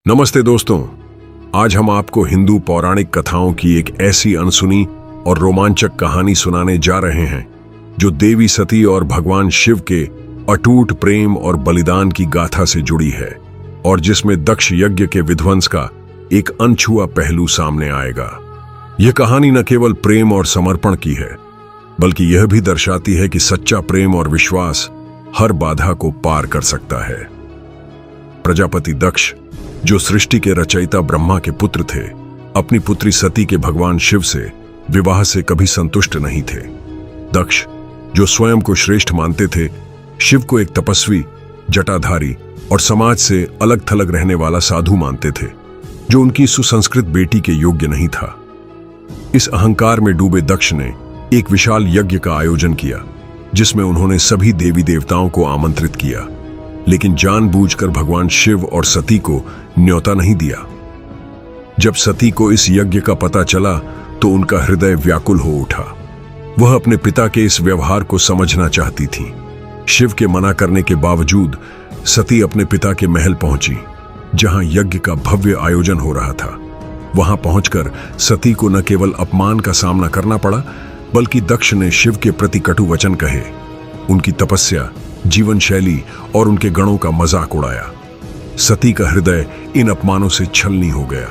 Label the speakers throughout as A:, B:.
A: नमस्ते दोस्तों, आज हम आपको हिंदू पौराणिक कथाओं की एक ऐसी अनसुनी और रोमांचक कहानी सुनाने जा रहे हैं जो देवी सती और भगवान शिव के अटूट प्रेम और बलिदान की गाथा से जुड़ी है और जिसमें दक्ष यज्ञ के विध्वंस का एक अनछुआ पहलू सामने आएगा। यह कहानी न केवल प्रेम और समर्पण की है, बल्कि यह भी दर्शाती है कि सच्चा प्रेम और विश्वास हर बाधा को पार कर सकता है। प्रजापति दक्ष, जो सृष्टि के रचयिता ब्रह्मा के पुत्र थे, अपनी पुत्री सती के भगवान शिव से विवाह से कभी संतुष्ट नहीं थे। दक्ष, जो स्वयं को श्रेष्ठ मानते थे, शिव को एक तपस्वी, जटाधारी और समाज से अलग थलग रहने वाला साधु मानते थे, जो उनकी सुसंस्कृत बेटी के योग्य नहीं था। इस अहंकार में डूबे दक्ष ने एक विशाल यज्ञ का आयोजन किया, जिसमें उन्होंने सभी देवी देवताओं को आमंत्रित किया, लेकिन जानबूझकर भगवान शिव और सती को न्योता नहीं दिया। जब सती को इस यज्ञ का पता चला तो उनका हृदय व्याकुल हो उठा। वह अपने पिता के इस व्यवहार को समझना चाहती थी। शिव के मना करने के बावजूद सती अपने पिता के महल पहुंची, जहां यज्ञ का भव्य आयोजन हो रहा था। वहां पहुंचकर सती को न केवल अपमान का सामना करना पड़ा, बल्कि दक्ष ने शिव के प्रति कटु वचन कहे, उनकी तपस्या, जीवन शैली और उनके गणों का मजाक उड़ाया। सती का हृदय इन अपमानों से छलनी हो गया।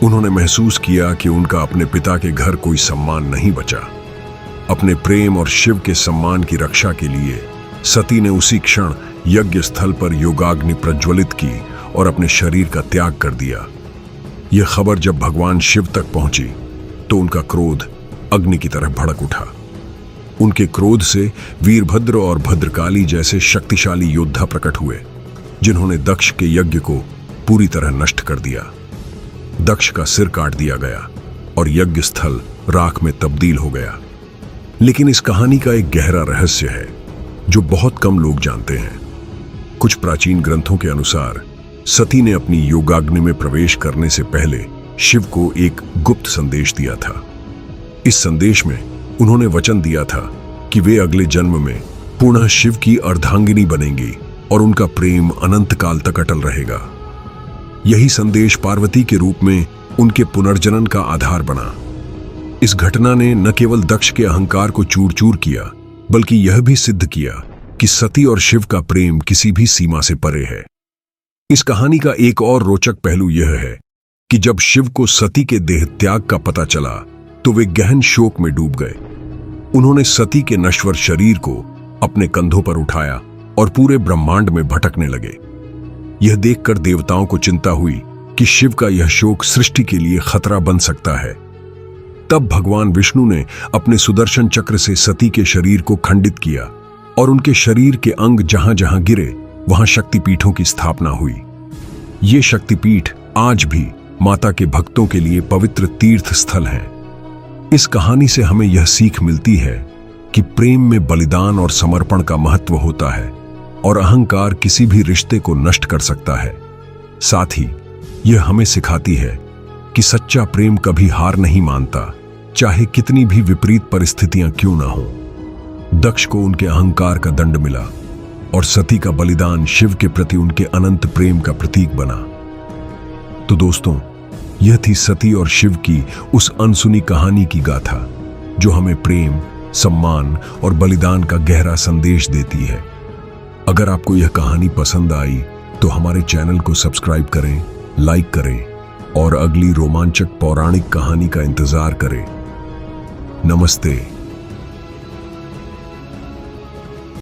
A: उन्होंने महसूस किया कि उनका अपने पिता के घर कोई सम्मान नहीं बचा। अपने प्रेम और शिव के सम्मान की रक्षा के लिए सती ने उसी क्षण यज्ञ स्थल पर योगाग्नि प्रज्वलित की और अपने शरीर का त्याग कर दिया। यह खबर जब भगवान शिव तक पहुंची तो उनका क्रोध अग्नि की तरह भड़क उठा। उनके क्रोध से वीरभद्र और भद्रकाली जैसे शक्तिशाली योद्धा प्रकट हुए, जिन्होंने दक्ष के यज्ञ को पूरी तरह नष्ट कर दिया। दक्ष का सिर काट दिया गया और यज्ञ स्थल राख में तब्दील हो गया। लेकिन इस कहानी का एक गहरा रहस्य है जो बहुत कम लोग जानते हैं। कुछ प्राचीन ग्रंथों के अनुसार सती ने अपनी योगाग्नि में प्रवेश करने से पहले शिव को एक गुप्त संदेश दिया था। इस संदेश में उन्होंने वचन दिया था कि वे अगले जन्म में पुनः शिव की अर्धांगिनी बनेंगी और उनका प्रेम अनंत काल तक अटल रहेगा। यही संदेश पार्वती के रूप में उनके पुनर्जनन का आधार बना। इस घटना ने न केवल दक्ष के अहंकार को चूर चूर किया, बल्कि यह भी सिद्ध किया कि सती और शिव का प्रेम किसी भी सीमा से परे है। इस कहानी का एक और रोचक पहलू यह है कि जब शिव को सती के देह त्याग का पता चला तो वे गहन शोक में डूब गए। उन्होंने सती के नश्वर शरीर को अपने कंधों पर उठाया और पूरे ब्रह्मांड में भटकने लगे। यह देखकर देवताओं को चिंता हुई कि शिव का यह शोक सृष्टि के लिए खतरा बन सकता है। तब भगवान विष्णु ने अपने सुदर्शन चक्र से सती के शरीर को खंडित किया और उनके शरीर के अंग जहां जहां गिरे वहां शक्तिपीठों की स्थापना हुई। ये शक्तिपीठ आज भी माता के भक्तों के लिए पवित्र तीर्थ स्थल हैं। इस कहानी से हमें यह सीख मिलती है कि प्रेम में बलिदान और समर्पण का महत्व होता है और अहंकार किसी भी रिश्ते को नष्ट कर सकता है। साथ ही यह हमें सिखाती है कि सच्चा प्रेम कभी हार नहीं मानता, चाहे कितनी भी विपरीत परिस्थितियां क्यों ना हो। दक्ष को उनके अहंकार का दंड मिला और सती का बलिदान शिव के प्रति उनके अनंत प्रेम का प्रतीक बना। तो दोस्तों, यह थी सती और शिव की उस अनसुनी कहानी की गाथा, जो हमें प्रेम, सम्मान और बलिदान का गहरा संदेश देती है। अगर आपको यह कहानी पसंद आई तो हमारे चैनल को सब्सक्राइब करें, लाइक करें और अगली रोमांचक पौराणिक कहानी का इंतजार करें। नमस्ते।